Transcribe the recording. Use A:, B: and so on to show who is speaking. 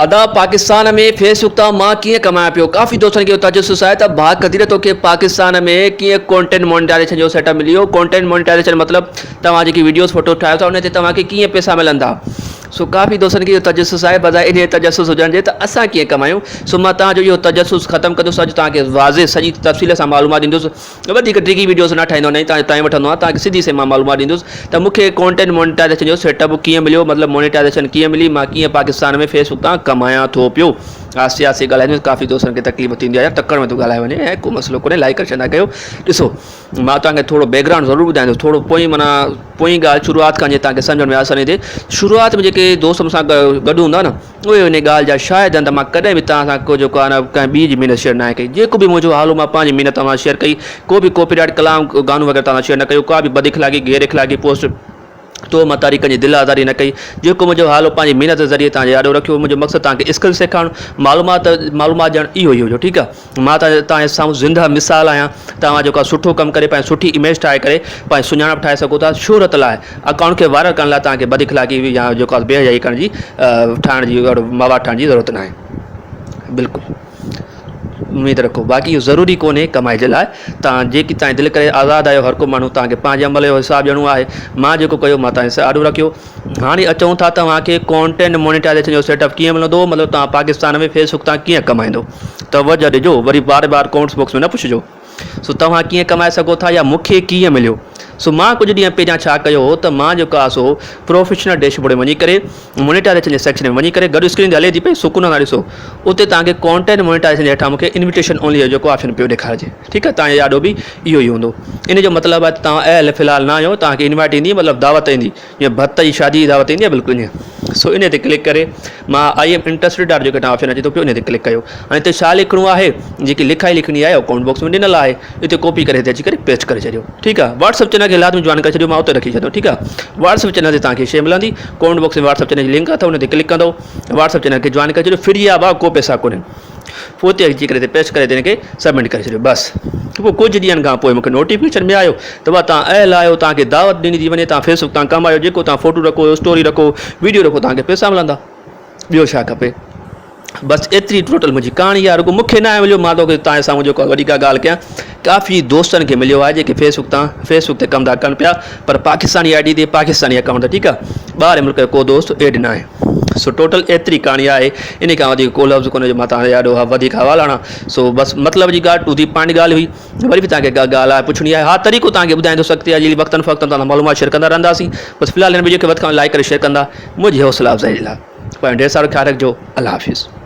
A: अदा पाकिस्तान में फेसबुक तां मां कीअं कमाया पियो। काफ़ी दोस्तनि खे तजस्सुस आहे त भाउ कदीर तोखे पाकिस्तान में कीअं कॉन्टेंट मोनेटाइजेशन जो सेटअप मिलियो। कॉन्टेंट मोनेटाइजेशन मतिलबु तव्हां जेकी वीडियोस फोटो ठाहियो था उन ते तव्हांखे कीअं पैसा मिलंदा। सो काफ़ी दोस्तनि खे इहो तजस्सुस आहे, बजाए इन तजस्सुस हुजण जे त असां कीअं कमायूं। सो मां तव्हांजो इहो तजस्सुस ख़तमु कंदुसि। अॼु तव्हांखे वाज़े सॼी तफ़सील सां मालूमात ॾींदुसि। वधीक ट्रिकी वीडियोस न ठाहींदो, न तव्हां टाइम वठंदो आहे, तव्हांखे सिधी से मां मालूमात ॾींदुसि त मूंखे कॉन्टेंट मोनेटाइजेशन जो सेटअप कीअं मिलियो, मतिलबु मोनेटाइजेशन कीअं मिली, मां कीअं पाकिस्तान में फेसबुक तां कमायां थो पियो। आस्ते आस्ते ॻाल्हाईंदुसि। काफ़ी दोस्तनि खे तकलीफ़ थींदी आहे, टकर में थो ॻाल्हाए वञे ऐं को मसइलो कोन्हे, लाइक करे छॾंदा कयो। ॾिसो मां तव्हांखे थोरो बैकग्राउंड ज़रूरु ॿुधाईंदुसि, थोरो पोइ माना पोइ ॻाल्हि शुरूआति खां जीअं तव्हांखे सम्झ में आसानी थिए। शुरूआति में जेके दोस्त मूंसां गॾु हूंदा न उहे उन ॻाल्हि जा शायदि आहिनि त मां कॾहिं बि तव्हां सां को जेको आहे न कंहिं ॿी जी महिनत शेयर न आहे कई। जेको बि मुंहिंजो हाल हो मां पंहिंजी महिनत तव्हां शेयर कई। को बि कॉपीराइट कलाम गानो वग़ैरह तव्हां शेयर न कयो, का बि बद इख़लाक़ी गैर इख़लाक़ी पोस्ट तो मां तारीख़ जी दिल आज़ारी न कई। जेको मुंहिंजो हाल हो पंहिंजी महिनत ज़रिए तव्हां यादि रखियो। मुंहिंजो मक़सदु तव्हांखे स्किल सेखारणु, मालूमात ॾियणु इहो ई हुयो। ठीकु आहे, मां तव्हांजे साम्हूं ज़िंदा मिसाल आहियां। तव्हां जेको आहे सुठो कमु करे पंहिंजी सुठी इमेज ठाहे करे पंहिंजी सुञाणप ठाहे सघो था। शोहरत लाइ अकाउंट खे वायरल करण लाइ तव्हांखे बद इख़लाक़ी या जेको आहे बेहयाई करण जी ठाहिण जी मवाद ठाहिण जी ज़रूरत न आहे। बिल्कुलु उम्मीद रखो। बाक़ी इहो ज़रूरी कोन्हे कमाई जे लाइ, तव्हां जेकी तव्हांजी दिलि करे आज़ादु आहियो। हर को माण्हू तव्हांखे पंहिंजे अमल जो हिसाबु ॾियणो आहे। मां जेको कयो मां तव्हांखे साॻियो रखियो। हाणे अचूं था तव्हांखे कॉन्टेंट मोनेटाइजेशन जो सेटअप कीअं मिलंदो, मतिलबु तव्हां पाकिस्तान में फेसबुक तां कीअं कमाईंदो। तवजो ॾिजो, वरी बार बार कमेंट्स बॉक्स में न पुछिजो। सो तव्हां कीअं कमाए सघो था या मूंखे कीअं मिलियो। सो मां कुझु ॾींहं पहिरियां छा कयो हो त मां जेको आहे सो प्रोफेशनल डैशबोर्ड में वञी करे मोनेटाइजेशन जे सेक्शन में वञी करे गॾु स्क्रीन ते हले थी पई सुकून सां ॾिसो, उते तव्हांखे कॉन्टेंट मोनेटाइजेशन जे हेठां मूंखे इन्विटेशन ओनली जो जेको ऑप्शन पियो ॾेखारिजे। ठीकु आहे, तव्हांजे यादो बि इहो ई हूंदो। इन जो मतिलबु आहे त तव्हां अहिल फ़िलहाल न आहियो, तव्हांखे इनवाइट ईंदी, मतिलबु दावत ईंदी, जीअं भत जी शादी जी दावत ईंदी आहे, बिल्कुलु ईअं। सो इन ते क्लिक करे मां आई एम इंटरेस्टेड जेको तव्हां ऑप्शन अचे थो पियो, इन ते क्लिक कयो। हाणे हिते छा लिखिणो आहे, जेकी लिखाई लिखणी आहे कमेंट बॉक्स में ॾिनल आहे, हिते कॉपी करे हिते अची करे पेस्ट करे छॾियो। ठीकु आहे, व्हाट्सअप चैनल खे लाज़मी जॉइन करे छॾियो, मां उते रखी छॾियो। ठीकु आहे, व्हाट्सअप चैनल ते तव्हांखे शइ मिलंदी, कमेंट बॉक्स में व्हाट्सअप चैनल जी लिंक आहे, उन ते क्लिक कंदो, व्हाट्सअप चैनल खे जॉइन करे छॾियो। फ्री आहे भाउ, को पैसा कोन्हे। पोइ उते अची करे हिते पेस्ट करे हिन खे सबमिट करे छॾियो बसि। पोइ कुझु ॾींहंनि खां पोइ मूंखे नोटिफिकेशन में आयो त भाउ तव्हां अहिल आहियो, तव्हांखे दावत ॾिनी थी वञे, तव्हां फेसबुक तां कमायो, जेको तव्हां फोटो रखो, स्टोरी रखो, वीडियो रखो, तव्हांखे पैसा मिलंदा। ॿियो छा खपे। बसि एतिरी टोटल मुंहिंजी कहाणी आहे। रुगो मूंखे न मिलियो, मां तोखे तव्हांजे साम्हूं जेको वॾी का ॻाल्हि कयां, काफ़ी दोस्तनि खे मिलियो आहे जेके फेसबुक ते कमु था कनि पिया, पर पाकिस्तानी आई डी ते पाकिस्तानी अकाउंट ते। ठीकु आहे, ॿाहिरि मुल्क जो को दोस्त एड न आहे। सो टोटल एतिरी कहाणी आहे, इन खां वधीक को लफ़्ज़ कोन्हे जो मां तव्हांखे ॾाढो वधीक हवाला आणा। सो बसि मतिलब जी ॻाल्हि टू थी पाणी ॻाल्हि हुई, वरी बि तव्हांखे ॻाल्हि आहे पुछणी आहे। हा, तरीक़ो तव्हांखे ॿुधाईंदो सख़्ती आहे, जी वक़्तनि फ़क़्तनि तव्हां मालूमात शेयर कंदा रहंदासीं। बसि फ़िलहाल हिन वीडियो खे वधि खां लाइक करे शेयर कंदा मुंहिंजी हौसला अफ़ज़ाई जे लाइ। पंहिंजो ढेर सारो ख़्यालु रखिजो। अल्लाह हाफ़िज़।